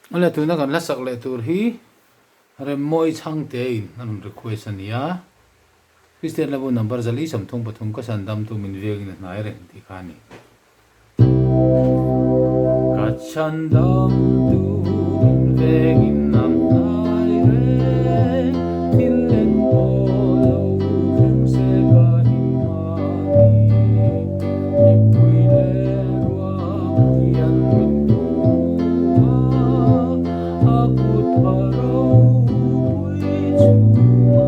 Oleh tu nak kan lasak le tur hi remoi chang te in an request ania Christian level number zali samthung pathum ka sandam tu min vegin nai re ti khani ka sandam tu min vegin nam nai re tillen polo khung se ka himani ipui le wa yan min tu akut paro pui chua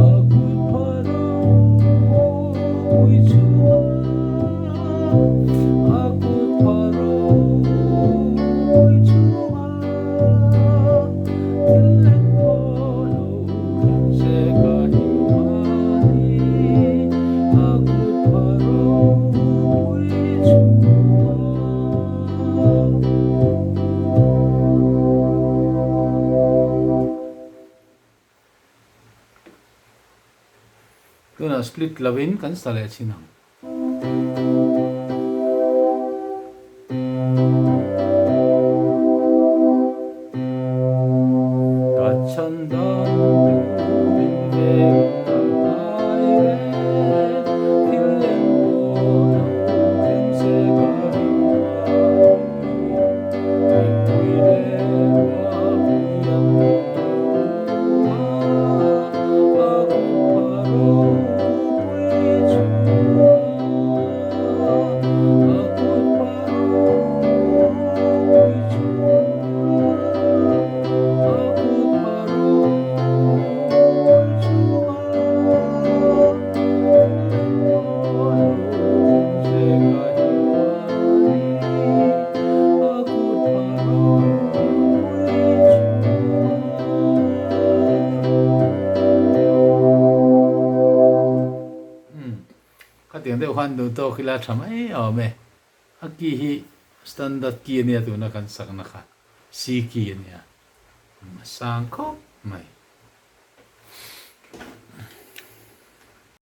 akut paro pui chua akut paro pui chua tillen polo khung se ka himani akut paro pui chua tuna split lavin kan sale chinang kachandam min vegin nai re tillen polo khung se ka himani ipui le wa yan min tu akut paro pui chua akut paro pui chua akut paro pui chua tillen polo khung se ka himani akut paro pui chua ka tiếng đều hoàn đủ to khi là chăm ấy ở mẹ aki hi standard kia nia tu na kan sak na kha si kia nia sang khop mai